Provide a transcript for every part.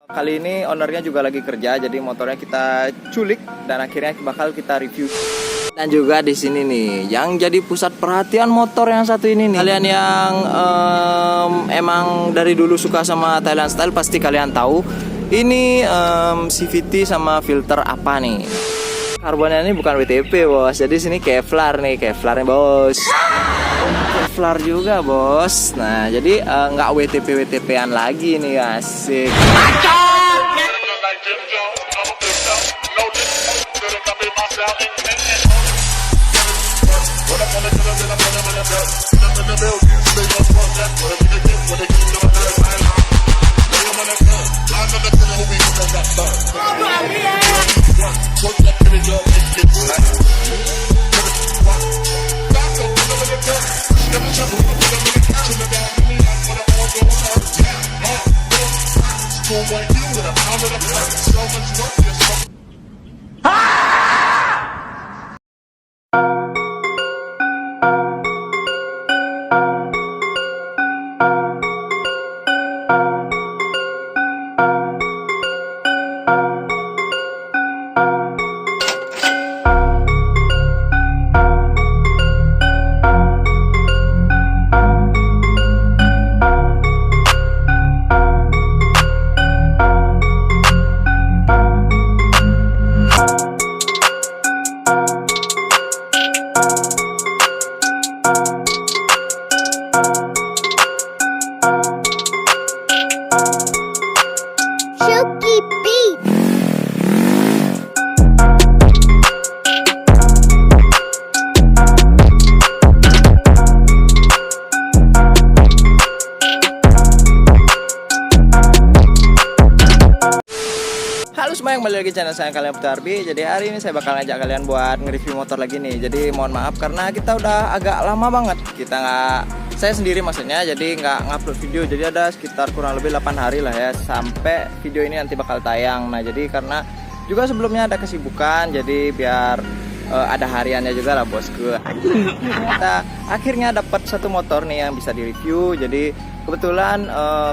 Kali ini ownernya juga lagi kerja, jadi motornya kita culik dan akhirnya bakal kita review. Dan juga di sini nih, yang jadi pusat perhatian motor yang satu ini nih. Kalian yang emang dari dulu suka sama Thailand style pasti kalian tahu. Ini CVT sama filter apa nih? Karbonnya ini bukan WTP bos, jadi sini Kevlar nih, Kevlar nih bos. Kevlar juga bos. Nah jadi nggak WTP-WTP-an lagi nih, asik. Silky Beat. Halo semua yang kembali lagi channel saya, kalian Putu Arbi. Jadi hari ini saya bakal ngajak kalian buat nge-review motor lagi nih. Jadi mohon maaf karena kita udah agak lama banget saya sendiri maksudnya, jadi nggak ngupload video. Jadi ada sekitar kurang lebih 8 hari lah ya sampai video ini nanti bakal tayang. Nah jadi karena juga sebelumnya ada kesibukan, jadi biar ada hariannya juga lah bosku. Kita akhirnya dapat satu motor nih yang bisa direview. Jadi kebetulan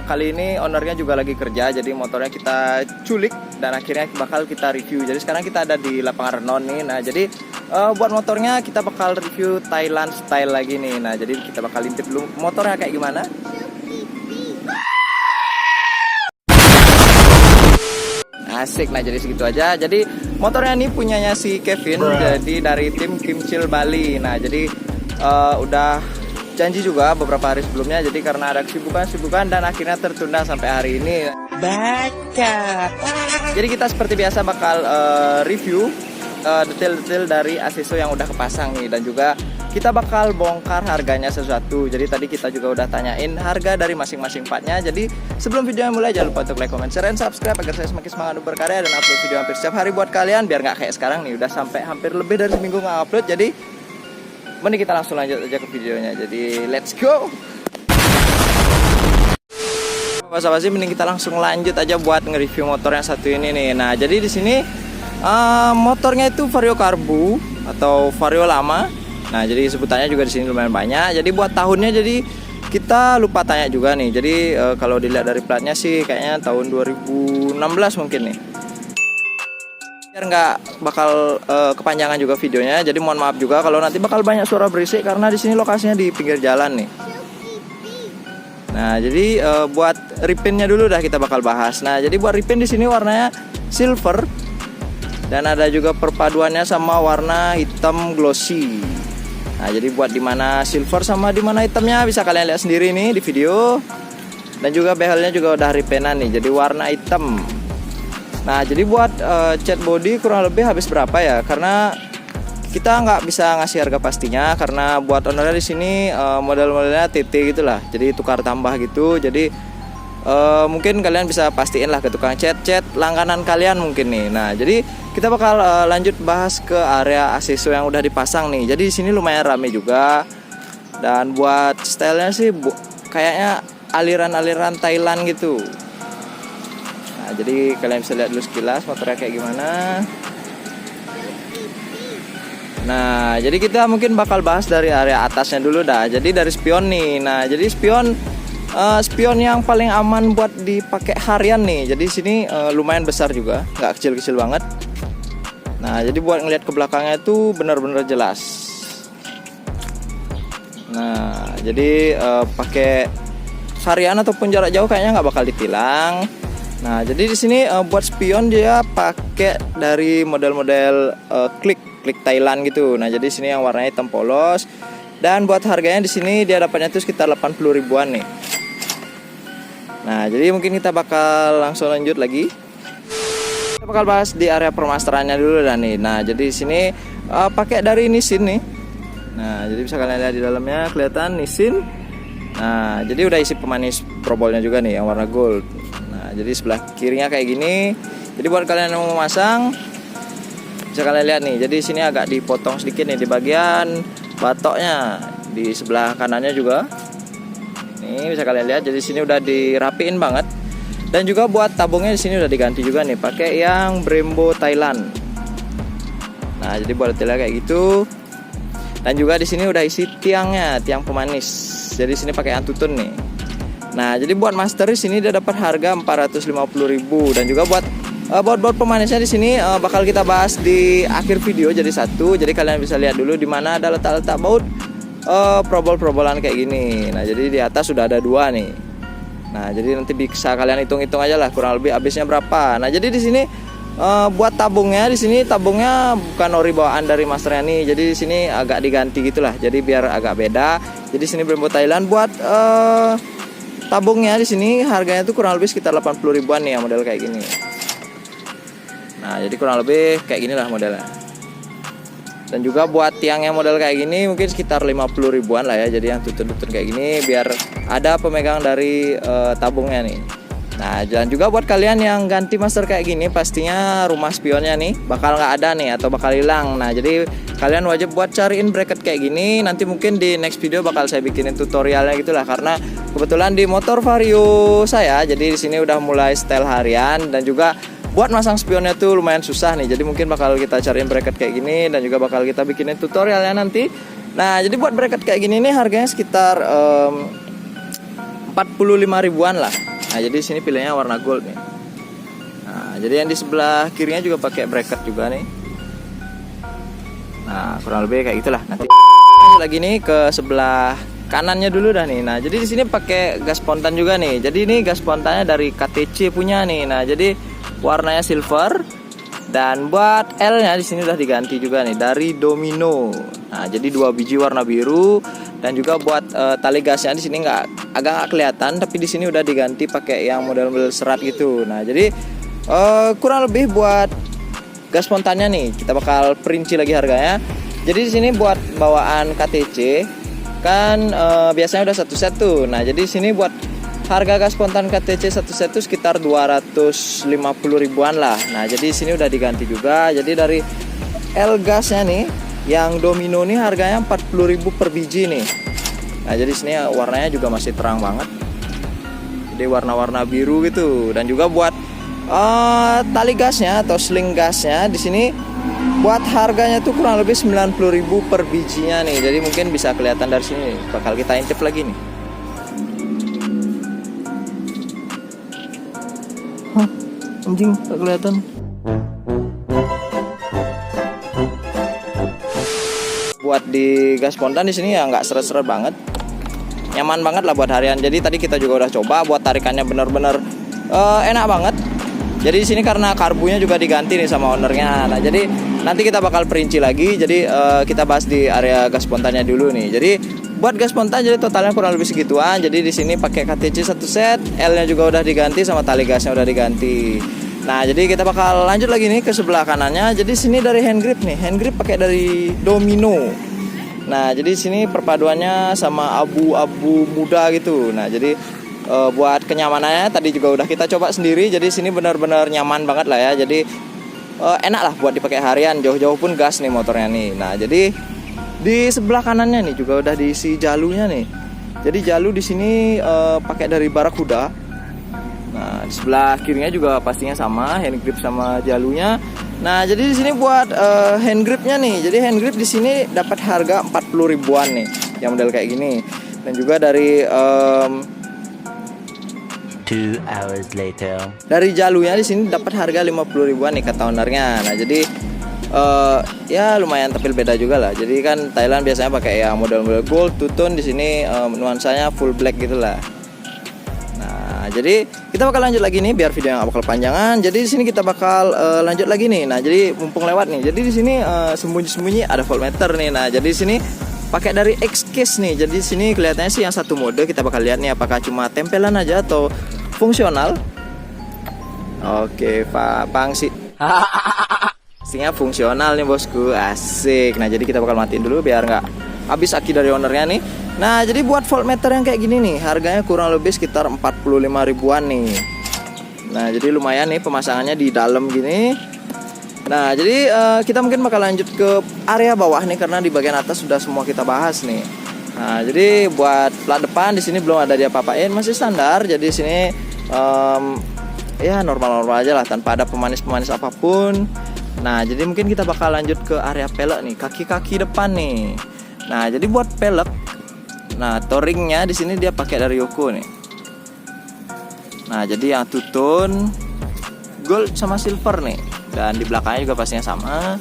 kali ini ownernya juga lagi kerja, jadi motornya kita culik dan akhirnya bakal kita review. Jadi sekarang kita ada di lapangan Renon nih. Nah jadi buat motornya kita bakal review Thailand style lagi nih. Nah jadi kita bakal intip dulu motornya kayak gimana. Asik. Nah jadi segitu aja. Jadi motornya ini punyanya si Kevin, jadi dari tim Kimcil Bali. Nah jadi udah janji juga beberapa hari sebelumnya, jadi karena ada kesibukan dan akhirnya tertunda sampai hari ini. Baca. Jadi kita seperti biasa bakal review detail-detail dari aksesoris yang udah kepasang nih, dan juga kita bakal bongkar harganya sesuatu. Jadi tadi kita juga udah tanyain harga dari masing-masing partnya. Jadi sebelum videonya mulai jangan lupa untuk like, comment, share, dan subscribe agar saya semakin semangat untuk berkarya dan upload video hampir setiap hari buat kalian, biar nggak kayak sekarang nih udah sampai hampir lebih dari seminggu nggak upload. Jadi mending kita langsung lanjut aja ke videonya. Jadi let's go. Apa sih, mending kita langsung lanjut aja buat nge-review motor yang satu ini nih. Nah jadi di sini motornya itu Vario Karbu atau Vario lama. Nah jadi sebutannya juga di sini lumayan banyak. Jadi buat tahunnya jadi kita lupa tanya juga nih. Jadi kalau dilihat dari platnya sih kayaknya tahun 2016 mungkin nih. Biar nggak bakal kepanjangan juga videonya. Jadi mohon maaf juga kalau nanti bakal banyak suara berisik karena di sini lokasinya di pinggir jalan nih. Nah jadi buat ripinnya dulu dah kita bakal bahas. Nah jadi buat ripin di sini warnanya silver dan ada juga perpaduannya sama warna hitam glossy. Nah jadi buat dimana silver sama dimana hitamnya bisa kalian lihat sendiri nih di video. Dan juga behelnya juga udah ripenan nih, jadi warna hitam. Nah jadi buat cat body kurang lebih habis berapa ya? Karena kita nggak bisa ngasih harga pastinya karena buat ownernya di sini model-modelnya TT gitulah. Jadi tukar tambah gitu. Jadi mungkin kalian bisa pastiin lah ke tukang cat langganan kalian mungkin nih. Nah jadi kita bakal lanjut bahas ke area aksesoris yang udah dipasang nih. Jadi di sini lumayan rame juga. Dan buat stylenya sih kayaknya aliran-aliran Thailand gitu. Nah jadi kalian bisa lihat dulu sekilas motornya kayak gimana. Nah jadi kita mungkin bakal bahas dari area atasnya dulu dah. Jadi dari spion nih. Nah jadi spion spion yang paling aman buat dipakai harian nih. Jadi sini lumayan besar juga, nggak kecil-kecil banget. Nah, jadi buat ngelihat ke belakangnya itu benar-benar jelas. Nah, jadi pakai harian ataupun jarak jauh kayaknya nggak bakal ditilang. Nah, jadi di sini buat spion dia pakai dari model-model klik Thailand gitu. Nah, jadi sini yang warnanya hitam polos. Dan buat harganya di sini dia dapatnya itu sekitar 80 ribuan nih. Nah, jadi mungkin kita bakal langsung lanjut lagi. Kita bakal bahas di area permasterannya dulu dah nih. Nah, jadi di sini pakai dari Nissin nih. Nah, jadi bisa kalian lihat di dalamnya kelihatan Nissin. Nah, jadi udah isi pemanis probolnya juga nih yang warna gold. Nah, jadi sebelah kirinya kayak gini. Jadi buat kalian yang mau memasang bisa kalian lihat nih. Jadi sini agak dipotong sedikit nih di bagian batoknya. Di sebelah kanannya juga. Nih bisa kalian lihat, jadi sini udah dirapiin banget. Dan juga buat tabungnya di sini udah diganti juga nih, pakai yang Brembo Thailand. Nah, jadi buat detailnya kayak gitu. Dan juga di sini udah isi tiangnya, tiang pemanis. Jadi sini pakai Antutun nih. Nah, jadi buat master di sini dia dapat harga 450.000. Dan juga buat baut pemanisnya di sini bakal kita bahas di akhir video jadi satu. Jadi kalian bisa lihat dulu di mana ada letak-letak baut probol-probolan kayak gini. Nah, jadi di atas sudah ada 2 nih. Nah, jadi nanti bisa kalian hitung-hitung aja lah kurang lebih habisnya berapa. Nah, jadi di sini buat tabungnya di sini tabungnya bukan ori bawaan dari masternya nih. Jadi di sini agak diganti gitulah. Jadi biar agak beda. Jadi sini Brembo Thailand buat tabungnya di sini harganya tuh kurang lebih sekitar 80 ribuan nih yang model kayak gini. Nah, jadi kurang lebih kayak ginilah modelnya. Dan juga buat tiangnya model kayak gini mungkin sekitar 50 ribuan lah ya. Jadi yang tutun-tutun kayak gini biar ada pemegang dari tabungnya nih. Nah, dan juga buat kalian yang ganti master kayak gini pastinya rumah spionnya nih bakal nggak ada nih atau bakal hilang. Nah, jadi kalian wajib buat cariin bracket kayak gini. Nanti mungkin di next video bakal saya bikinin tutorialnya gitulah, karena kebetulan di motor Vario saya jadi di sini udah mulai setel harian. Dan juga buat masang spionnya tuh lumayan susah nih. Jadi mungkin bakal kita cariin bracket kayak gini dan juga bakal kita bikinin tutorialnya nanti. Nah, jadi buat bracket kayak gini nih harganya sekitar 45 ribuan lah. Nah, jadi sini pilihnya warna gold nih. Nah, jadi yang di sebelah kirinya juga pakai bracket juga nih. Nah, kurang lebih kayak gitulah. Nanti lagi nih ke sebelah kanannya dulu dah nih. Nah, jadi di sini pakai gas spontan juga nih. Jadi ini gas spontannya dari KTC punya nih. Nah, jadi warnanya silver. Dan buat L-nya di sini udah diganti juga nih dari Domino. Nah, jadi 2 biji warna biru. Dan juga buat tali gasnya di sini agak nggak kelihatan, tapi di sini udah diganti pakai yang model-model serat gitu. Nah, jadi kurang lebih buat gas spontannya nih kita bakal perinci lagi harganya. Jadi di sini buat bawaan KTC kan biasanya udah 1 set tuh. Nah, jadi di sini buat harga gas spontan KTC 1 set itu sekitar 250 ribuan lah. Nah, jadi di sini udah diganti juga. Jadi dari L gasnya nih yang Domino nih harganya 40.000 per biji nih. Nah, jadi sini warnanya juga masih terang banget. Jadi warna-warna biru gitu. Dan juga buat tali gasnya atau sling gasnya di sini buat harganya tuh kurang lebih 90.000 per bijinya nih. Jadi mungkin bisa kelihatan dari sini. Bakal kita intip lagi nih. Hah, anjing tak kelihatan. Buat di gas spontan di sini ya nggak seret-seret banget, nyaman banget lah buat harian. Jadi tadi kita juga udah coba buat tarikannya bener-bener enak banget. Jadi di sini karena karbunya juga diganti nih sama ownernya. Nah, jadi nanti kita bakal perinci lagi. Jadi kita bahas di area gas spontannya dulu nih. Jadi buat gas spontan jadi totalnya kurang lebih segituan. Jadi di sini pakai KTC 1 set, L-nya juga udah diganti sama tali gasnya udah diganti. Nah, jadi kita bakal lanjut lagi nih ke sebelah kanannya. Jadi sini dari hand grip nih. Hand grip pakai dari Domino. Nah, jadi sini perpaduannya sama abu-abu muda gitu. Nah, jadi buat kenyamanannya tadi juga udah kita coba sendiri. Jadi sini benar-benar nyaman banget lah ya. Jadi enak lah buat dipakai harian. Jauh-jauh pun gas nih motornya nih. Nah, jadi di sebelah kanannya nih juga udah diisi jalunya nih. Jadi jalu di sini pakai dari Barakuda. Nah, di sebelah kirinya juga pastinya sama hand grip sama jalunya. Nah, jadi di sini buat hand gripnya nih. Jadi hand grip di sini dapat harga 40 ribuan nih, yang model kayak gini. Dan juga dari 2 hours later. Dari jalurnya di sini dapat harga 50 ribuan nih kata ownernya. Nah jadi ya lumayan tapi beda juga lah. Jadi kan Thailand biasanya pakai yang model-model gold, two-tone, di sini nuansanya full black gitulah. Nah jadi kita bakal lanjut lagi nih biar video yang bakal panjangan. Jadi di sini kita bakal lanjut lagi nih. Nah jadi mumpung lewat nih. Jadi di sini sembunyi-sembunyi ada voltmeter nih. Nah jadi di sini pakai dari X-Case nih. Jadi di sini kelihatannya sih yang satu mode. Kita bakal lihat nih apakah cuma tempelan aja atau fungsional. Oke, Pangsi. Pastinya fungsional nih bosku, asik. Nah jadi kita bakal matiin dulu biar nggak habis aki dari ownernya nih. Nah jadi buat voltmeter yang kayak gini nih harganya kurang lebih sekitar 45 ribuan nih. Nah jadi lumayan nih pemasangannya di dalam gini. Nah jadi kita mungkin bakal lanjut ke area bawah nih karena di bagian atas sudah semua kita bahas nih. Nah jadi buat plat depan di sini belum ada dia apa-apain, masih standar. Jadi di sini ya normal-normal aja lah tanpa ada pemanis-pemanis apapun. Nah jadi mungkin kita bakal lanjut ke area pelek nih, kaki-kaki depan nih. Nah jadi buat pelek, nah touringnya di sini dia pakai dari Yoko nih. Nah jadi yang two-tone gold sama silver nih. Dan di belakangnya juga pastinya sama.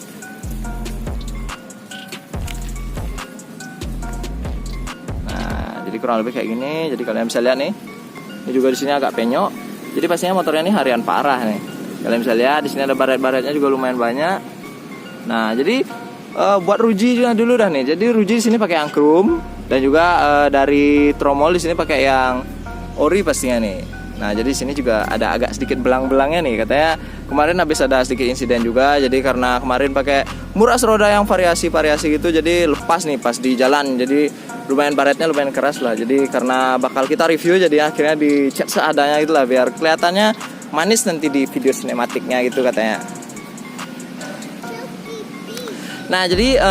Nah, jadi kurang lebih kayak gini. Jadi kalian bisa lihat nih. Ini juga di sini agak penyok. Jadi pastinya motornya ini harian parah nih. Kalian bisa lihat di sini ada baret-baretnya juga lumayan banyak. Nah, jadi buat ruji juga dulu dah nih. Jadi ruji di sini pakai yang chrome dan juga dari tromol di sini pakai yang ori pastinya nih. Nah jadi di sini juga ada agak sedikit belang-belangnya nih, katanya kemarin habis ada sedikit insiden juga. Jadi karena kemarin pakai muras roda yang variasi-variasi gitu, jadi lepas nih pas di jalan. Jadi lumayan baretnya lumayan keras lah. Jadi karena bakal kita review jadi akhirnya dicat seadanya gitu lah biar kelihatannya manis nanti di video sinematiknya gitu katanya. Nah jadi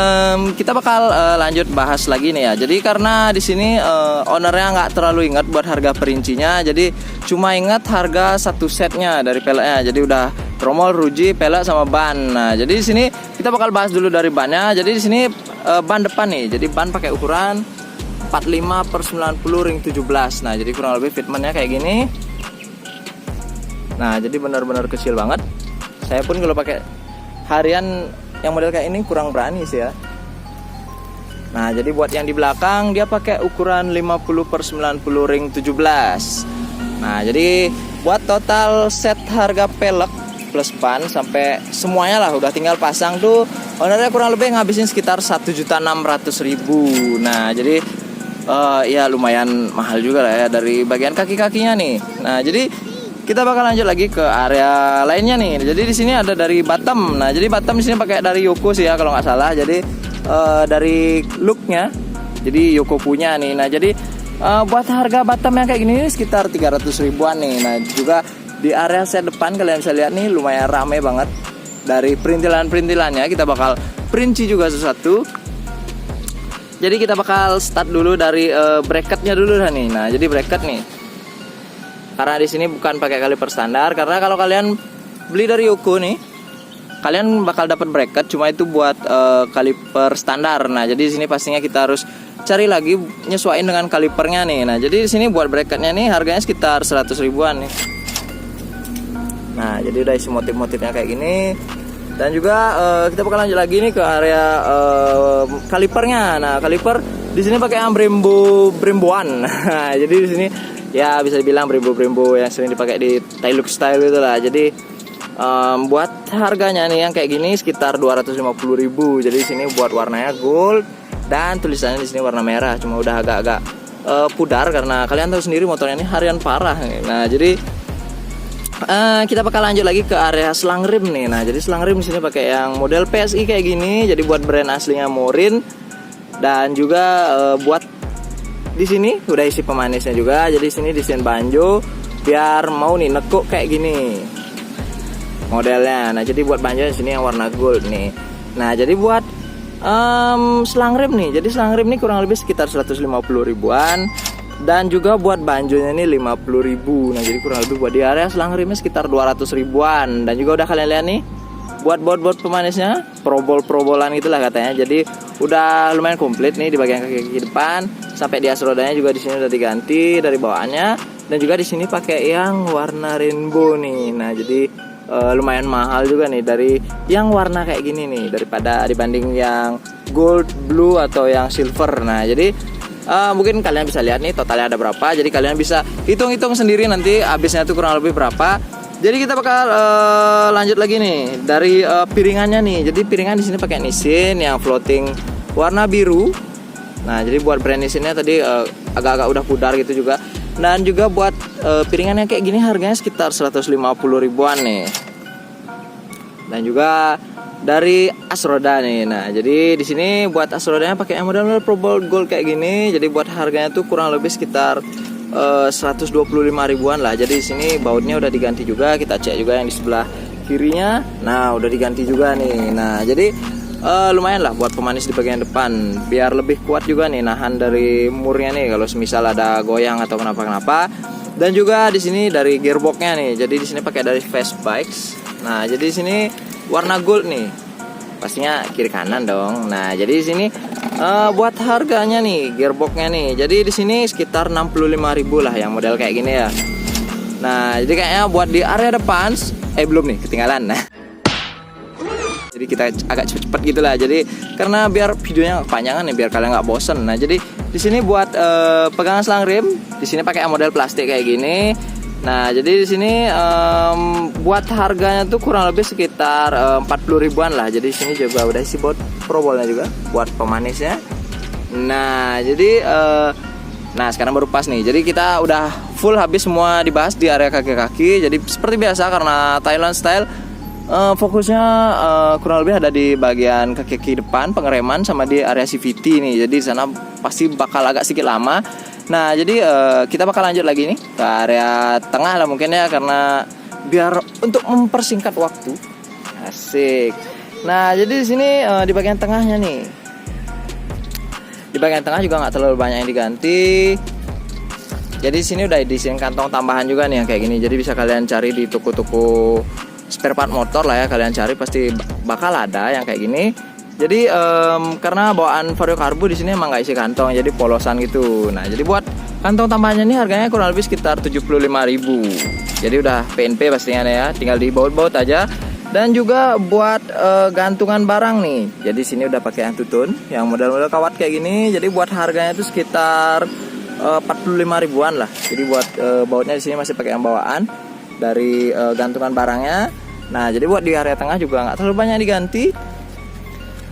kita bakal lanjut bahas lagi nih ya. Jadi karena di sini ownernya nggak terlalu ingat buat harga perincinya, jadi cuma ingat harga satu setnya dari peleknya. Jadi udah tromol, ruji, pelek sama ban. Nah jadi di sini kita bakal bahas dulu dari bannya. Jadi di sini ban depan nih. Jadi ban pakai ukuran 45/90 ring 17. Nah jadi kurang lebih fitmentnya kayak gini. Nah jadi benar-benar kecil banget. Saya pun kalau pakai harian yang model kayak ini kurang berani sih ya. Nah jadi buat yang di belakang dia pakai ukuran 50/90 ring 17. Nah jadi buat total set harga pelek plus ban sampai semuanya lah udah tinggal pasang tuh ownernya kurang lebih ngabisin sekitar 1.600.000. Nah jadi ya lumayan mahal juga lah ya dari bagian kaki-kakinya nih. Nah jadi kita bakal lanjut lagi ke area lainnya nih. Jadi di sini ada dari bottom. Nah, jadi bottom di sini pakai dari Yoko sih ya kalau nggak salah. Jadi dari looknya, jadi Yoko punya nih. Nah, jadi buat harga bottom yang kayak gini sekitar 300 ribuan nih. Nah, juga di area set depan kalian bisa lihat nih lumayan rame banget. Dari perintilan-perintilannya kita bakal perinci juga sesuatu. Jadi kita bakal start dulu dari bracketnya dulu dah nih. Nah, jadi bracket nih. Karena di sini bukan pakai kaliper standar, karena kalau kalian beli dari Yoko nih, kalian bakal dapat bracket, cuma itu buat kaliper standar. Nah, jadi di sini pastinya kita harus cari lagi nyesuaiin dengan kalipernya nih. Nah, jadi di sini buat bracketnya nih harganya sekitar 100 ribuan nih. Nah, jadi udah isi motif-motifnya kayak gini. Dan juga kita bakal lanjut lagi nih ke area kalipernya. Nah, kaliper di sini pakai yang Bremboan. Nah, jadi di sini ya bisa dibilang Brembo yang sering dipakai di Thai look style gitu lah. Jadi buat harganya nih yang kayak gini sekitar 250.000. Jadi di sini buat warnanya gold dan tulisannya di sini warna merah. Cuma udah agak-agak pudar karena kalian tahu sendiri motornya ini harian parah nih. Nah jadi kita bakal lanjut lagi ke area selang rim nih. Nah jadi selang rim di sini pakai yang model PSI kayak gini. Jadi buat brand aslinya Morin dan juga buat di sini udah isi pemanisnya juga. Jadi sini desain banjo biar mau nih nekuk kayak gini modelnya. Nah jadi buat banjo di sini yang warna gold nih. Nah jadi buat selang rim nih. Jadi selang rim nih kurang lebih sekitar 150 ribuan. Dan juga buat banjonya ini 50.000. Nah jadi kurang lebih buat di area selang rimnya sekitar 200 ribuan. Dan juga udah kalian lihat nih buat bot pemanisnya probolan gitulah katanya. Jadi udah lumayan komplit nih di bagian kaki depan. Sampai di as rodanya juga di sini udah diganti dari bawaannya. Dan juga di sini pakai yang warna rainbow nih. Nah, jadi lumayan mahal juga nih dari yang warna kayak gini nih daripada dibanding yang gold, blue atau yang silver. Nah, jadi mungkin kalian bisa lihat nih totalnya ada berapa. Jadi kalian bisa hitung-hitung sendiri nanti habisnya tuh kurang lebih berapa. Jadi kita bakal lanjut lagi nih dari piringannya nih. Jadi piringan di sini pakai Nissin yang floating warna biru. Nah, jadi buat brand Nissinnya tadi agak-agak udah pudar gitu juga. Dan juga buat piringan yang kayak gini harganya sekitar 150 ribuan nih. Dan juga dari as roda nih. Nah, jadi di sini buat as rodanya pakai yang model Pro Gold kayak gini. Jadi buat harganya tuh kurang lebih sekitar 125 ribuan lah. Jadi di sini bautnya udah diganti juga. Kita cek juga yang di sebelah kirinya. Nah, udah diganti juga nih. Nah, jadi lumayan lah buat pemanis di bagian depan biar lebih kuat juga nih nahan dari murnya nih kalau semisal ada goyang atau kenapa-kenapa. Dan juga di sini dari gearboxnya nih. Jadi di sini pakai dari Fast Bikes. Nah, jadi di sini warna gold nih. Pastinya kiri kanan dong. Nah, jadi di sini buat harganya nih gearboxnya nih. Jadi di sini sekitar 65.000 lah yang model kayak gini ya. Nah, jadi kayaknya buat di area depan belum nih ketinggalan. Nah, jadi kita agak cepet-cepet gitulah. Jadi karena biar videonya kepanjangan nih, biar kalian nggak bosen. Nah, jadi di sini buat pegangan selang rem, di sini pakai model plastik kayak gini. Nah, jadi di sini buat harganya tuh kurang lebih sekitar 40 ribuan lah. Jadi di sini juga udah isi baut probolnya juga buat pemanisnya. Nah, jadi nah sekarang baru pas nih. Jadi kita udah full habis semua dibahas di area kaki-kaki. Jadi seperti biasa karena Thailand style fokusnya kurang lebih ada di bagian kaki depan pengereman sama di area CVT nih. Jadi di sana pasti bakal agak sedikit lama. Nah, jadi kita bakal lanjut lagi nih ke area tengah lah mungkin ya, karena biar untuk mempersingkat waktu. Asik. Nah, jadi di sini di bagian tengahnya nih. Di bagian tengah juga nggak terlalu banyak yang diganti. Jadi di sini udah diisiin kantong tambahan juga nih yang kayak gini. Jadi bisa kalian cari di toko-toko spare part motor lah ya, kalian cari pasti bakal ada yang kayak gini. Jadi karena bawaan Vario Carbo di sini emang nggak isi kantong, jadi polosan gitu. Nah, jadi buat kantong tambahannya ini harganya kurang lebih sekitar 75.000. Jadi udah PNP pastinya ya, tinggal dibaut-baut aja. Dan juga buat gantungan barang nih. Jadi sini udah pakai yang tutun, yang model-model kawat kayak gini. Jadi buat harganya itu sekitar 45 ribuan lah. Jadi buat bautnya di sini masih pakai yang bawaan dari gantungan barangnya. Nah, jadi buat di area tengah juga nggak terlalu banyak diganti.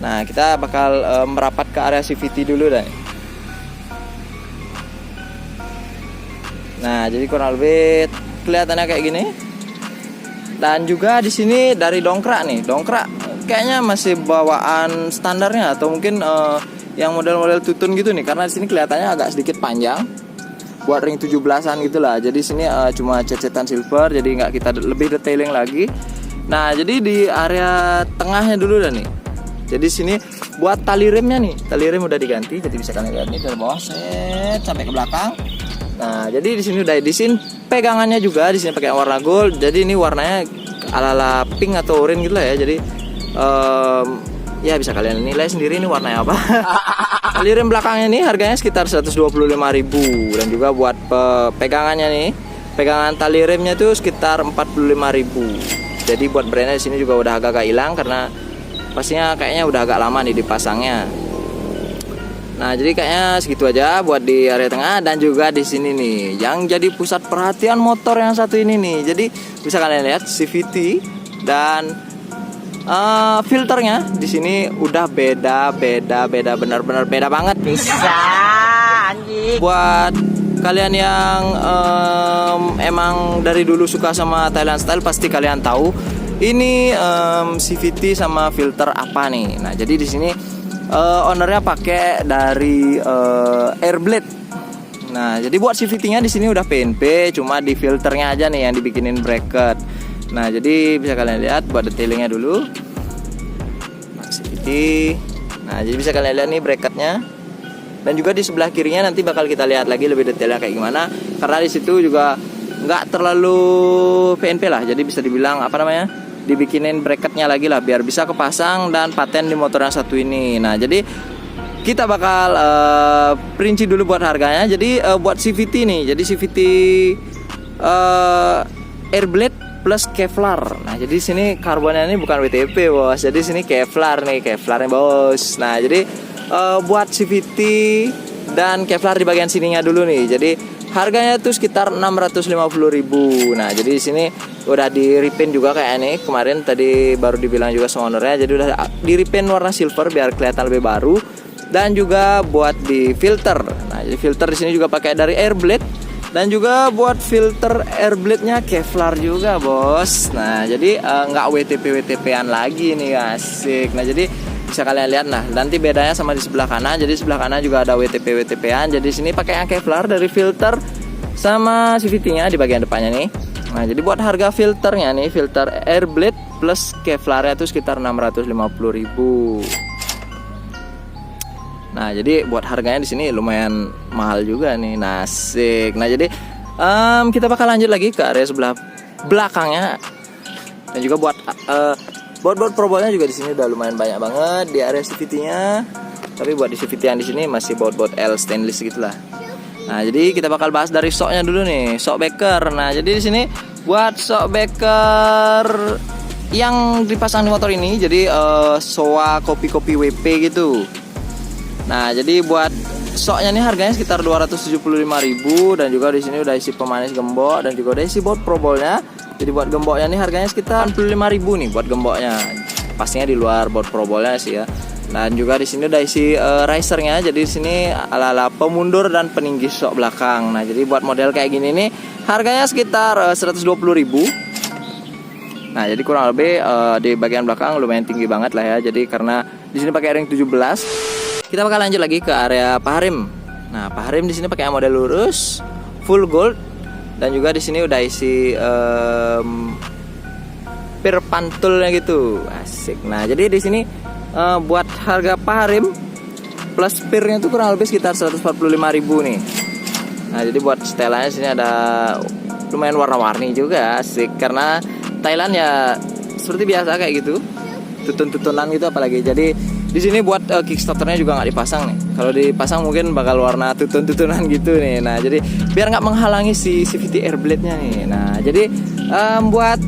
Nah, kita bakal merapat ke area CVT dulu dah. Nah, jadi kurang lebih kelihatannya kayak gini. Dan juga di sini dari dongkrak nih. Dongkrak kayaknya masih bawaan standarnya atau mungkin yang model-model tutun gitu nih, karena di sini kelihatannya agak sedikit panjang. Buat ring 17-an gitulah. Jadi sini cuma cecetan silver, jadi nggak kita lebih detailing lagi. Nah, jadi di area tengahnya dulu dah nih. Jadi sini buat tali remnya nih, tali rem udah diganti, jadi bisa kalian lihat nih dari bawah set sampai ke belakang. Nah, jadi di sini udah disin pegangannya juga, di sini pakai warna gold. Jadi ini warnanya ala-ala pink atau orange gitu lah ya. Jadi ya bisa kalian nilai sendiri ini warnanya apa. Tali rem belakangnya nih harganya sekitar 125.000. Dan juga buat pegangannya nih, pegangan tali remnya tuh sekitar 45.000. Jadi buat brandnya di sini juga udah agak-agak hilang karena pastinya kayaknya udah agak lama nih dipasangnya. Nah, jadi kayaknya segitu aja buat di area tengah. Dan juga di sini nih yang jadi pusat perhatian motor yang satu ini nih. Jadi bisa kalian lihat CVT dan filternya di sini udah beda benar-benar beda banget. Bisa anjing. Buat kalian yang emang dari dulu suka sama Thailand style pasti kalian tahu ini CVT sama filter apa nih. Nah, jadi di sini ownernya pakai dari Airblade. Nah, jadi buat CVT-nya di sini udah PNP, cuma di filternya aja nih yang dibikinin bracket. Nah, jadi bisa kalian lihat buat detailingnya dulu. Nah, CVT. Nah, jadi bisa kalian lihat nih bracketnya. Dan juga di sebelah kirinya nanti bakal kita lihat lagi lebih detailnya kayak gimana. Karena di situ juga nggak terlalu PNP lah. Jadi bisa dibilang apa namanya, dibikinin bracketnya lagi lah biar bisa kepasang dan paten di motor yang satu ini. Nah, jadi kita bakal perinci dulu buat harganya. Jadi buat CVT nih, jadi CVT Airblade plus Kevlar. Nah, jadi sini karbonnya ini bukan WTP, Bos. Jadi sini Kevlar nih, Kevlarnya, Bos. Nah, jadi buat CVT dan Kevlar di bagian sininya dulu nih. Jadi harganya tuh sekitar 650.000. Nah, jadi di sini udah di repaint juga kayak ini. Kemarin tadi baru dibilang juga sama ownernya. Jadi udah di repaint warna silver biar kelihatan lebih baru. Dan juga buat di filter. Nah, jadi filter di sini juga pakai dari Airblade. Dan juga buat filter Airblade-nya Kevlar juga, Bos. Nah, jadi nggak WTP-WTP-an lagi nih, asik. Nah, jadi bisa kalian lihat, nah nanti bedanya sama di sebelah kanan. Jadi sebelah kanan juga ada WTP-WTP-an. Jadi sini pakai yang Kevlar dari filter sama CVT-nya di bagian depannya nih. Nah, jadi buat harga filternya nih, filter Airblade plus Kevlar-nya itu sekitar 650.000. Nah, jadi buat harganya di sini lumayan mahal juga nih, nasik. Nah, jadi kita bakal lanjut lagi ke area sebelah belakangnya. Dan juga buat board probolnya juga di sini udah lumayan banyak banget di area CVT-nya. Tapi buat di CVT yang di sini masih board L stainless gitulah. Nah, jadi kita bakal bahas dari shocknya dulu nih, shockbreaker. Nah, jadi di sini buat shockbreaker yang dipasang di motor ini, jadi Showa kopi WP gitu. Nah, jadi buat shocknya nih harganya sekitar 275.000 dan juga di sini udah isi pemanis gembok dan juga udah isi board probolnya. Jadi buat gemboknya nih harganya sekitar 85.000 nih buat gemboknya. Pastinya di luar board probolnya sih ya. Dan juga di sini udah isi risernya. Jadi di sini ala-ala pemundur dan peninggi shock belakang. Nah, jadi buat model kayak gini nih harganya sekitar 120.000. Nah, jadi kurang lebih di bagian belakang lumayan tinggi banget lah ya. Jadi karena di sini pakai ring 17. Kita bakal lanjut lagi ke area paha rem. Nah, paha rem di sini pakai model lurus, full gold, dan juga di sini udah isi pir pantulnya gitu, asik. Nah, jadi di sini buat harga paha rem plus pirnya itu kurang lebih sekitar 145.000 nih. Nah, jadi buat setelannya sini ada lumayan warna-warni juga, asik. Karena Thailand ya seperti biasa kayak gitu, tutun-tutunan gitu apalagi. Jadi di sini buat kickstarternya juga nggak dipasang nih. Kalau dipasang mungkin bakal warna tutun-tutunan gitu nih. Nah, jadi biar nggak menghalangi si CVT Airblade-nya nih. Nah, jadi buat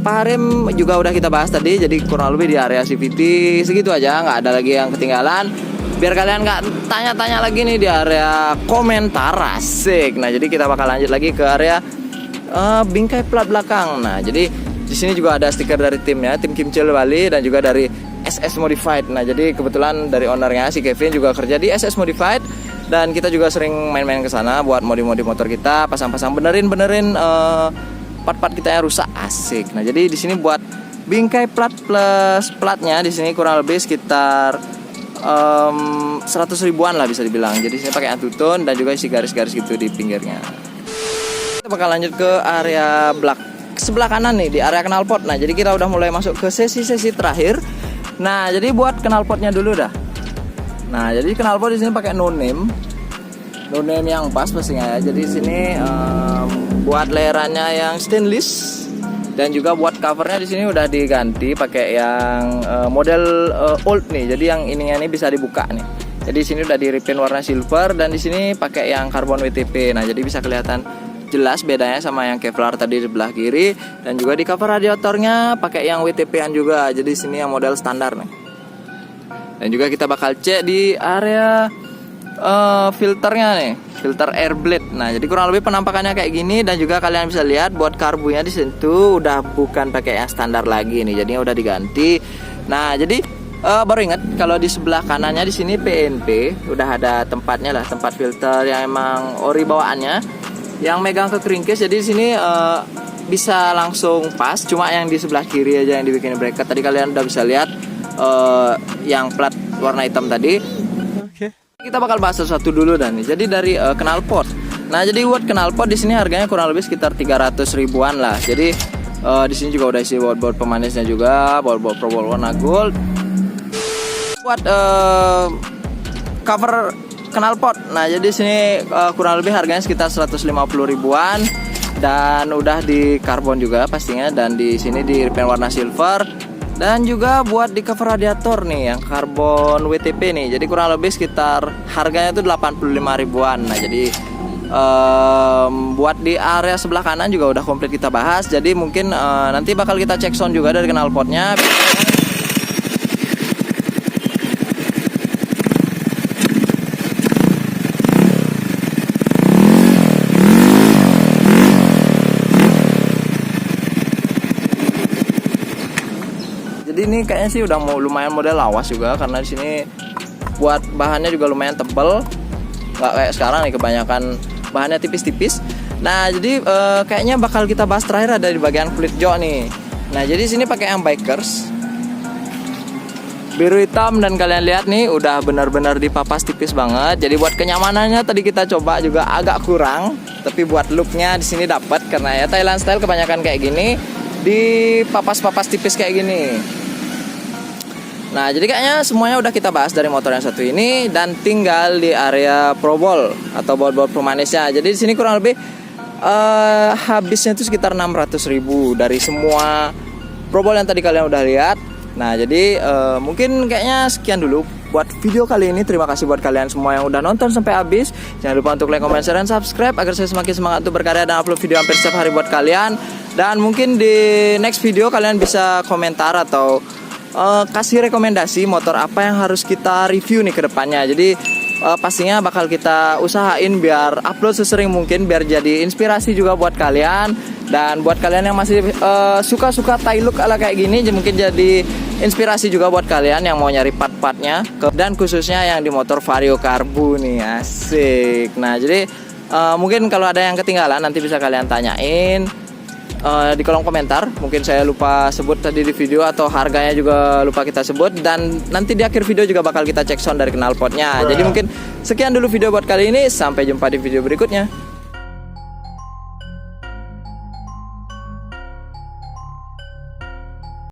paha rem juga udah kita bahas tadi. Jadi kurang lebih di area CVT segitu aja, nggak ada lagi yang ketinggalan. Biar kalian nggak tanya-tanya lagi nih di area komentar, asik. Nah, jadi kita bakal lanjut lagi ke area bingkai plat belakang. Nah, jadi di sini juga ada stiker dari timnya, tim Kimcil Bali, dan juga dari SS Modified. Nah, jadi kebetulan dari ownernya si Kevin juga kerja di SS Modified dan kita juga sering main-main ke sana buat modi-modi motor kita, pasang-pasang benerin part-part kita yang rusak, asik. Nah, jadi di sini buat bingkai plat plus platnya di sini kurang lebih sekitar 100 ribuan lah bisa dibilang. Jadi sini pakai antutun dan juga isi garis-garis gitu di pinggirnya. Kita bakal lanjut ke area sebelah kanan nih, di area knalpot. Nah, jadi kita udah mulai masuk ke sesi-sesi terakhir. Nah, jadi buat knalpotnya dulu dah. Nah, jadi knalpot di sini pakai no name yang pas pastinya ya. Jadi di sini buat layerannya yang stainless dan juga buat covernya di sini udah diganti pakai yang model old nih. Jadi yang ininya ini bisa dibuka nih. Jadi di sini udah di repaint warna silver dan di sini pakai yang karbon WTP. Nah, jadi bisa kelihatan jelas bedanya sama yang Kevlar tadi di sebelah kiri. Dan juga di cover radiatornya pakai yang WTP-an juga. Jadi sini yang model standar nih. Dan juga kita bakal cek di area filternya nih, filter Airblade. Nah, jadi kurang lebih penampakannya kayak gini. Dan juga kalian bisa lihat buat karbunya di situ udah bukan pakai yang standar lagi nih, jadinya udah diganti. Nah, jadi baru ingat kalau di sebelah kanannya di sini PNP udah ada tempatnya lah, tempat filter yang emang ori bawaannya. Yang megang ke crankcase, jadi di sini bisa langsung pas. Cuma yang di sebelah kiri aja yang dibikin bracket. Tadi kalian udah bisa lihat yang plat warna hitam tadi. Oke. Kita bakal bahas satu dulu dan nih. Jadi dari knalpot. Nah, jadi buat knalpot di sini harganya kurang lebih sekitar 300 ribuan lah. Jadi di sini juga udah isi board pemanisnya juga, board probol warna gold. Buat cover knalpot. Nah, jadi sini kurang lebih harganya sekitar 150 ribuan dan udah di karbon juga pastinya, dan di sini di repaint warna silver dan juga buat di cover radiator nih yang karbon WTP nih. Jadi kurang lebih sekitar harganya itu 85 ribuan. Nah, jadi Buat di area sebelah kanan juga udah komplit kita bahas. Jadi mungkin nanti bakal kita cek sound juga dari knalpotnya. Jadi ini kayaknya sih udah mau lumayan model lawas juga, karena di sini buat bahannya juga lumayan tebel, nggak kayak sekarang nih kebanyakan bahannya tipis-tipis. Nah jadi kayaknya bakal kita bahas terakhir ada di bagian kulit jok nih. Nah jadi sini pakai yang bikers biru hitam, dan kalian lihat nih udah benar-benar dipapas tipis banget. Jadi buat kenyamanannya tadi kita coba juga agak kurang, tapi buat looknya di sini dapat, karena ya Thailand style kebanyakan kayak gini dipapas-papas tipis kayak gini. Nah jadi kayaknya semuanya udah kita bahas dari motor yang satu ini, dan tinggal di area probol atau baut-baut pemanisnya. Jadi di sini kurang lebih habisnya itu sekitar 600.000 dari semua probol yang tadi kalian udah lihat. Nah jadi mungkin kayaknya sekian dulu buat video kali ini. Terima kasih buat kalian semua yang udah nonton sampai habis. Jangan lupa untuk like, comment, share, dan subscribe agar saya semakin semangat untuk berkarya dan upload video hampir setiap hari buat kalian. Dan mungkin di next video kalian bisa komentar atau kasih rekomendasi motor apa yang harus kita review nih ke depannya. Jadi pastinya bakal kita usahain biar upload sesering mungkin, biar jadi inspirasi juga buat kalian. Dan buat kalian yang masih suka-suka Thai look ala kayak gini, mungkin jadi inspirasi juga buat kalian yang mau nyari part-partnya, dan khususnya yang di motor Vario Karbu nih, asik. Nah jadi mungkin kalau ada yang ketinggalan nanti bisa kalian tanyain di kolom komentar. Mungkin saya lupa sebut tadi di video, atau harganya juga lupa kita sebut. Dan nanti di akhir video juga bakal kita cek sound dari knalpotnya. Jadi mungkin sekian dulu video buat kali ini. Sampai jumpa di video berikutnya.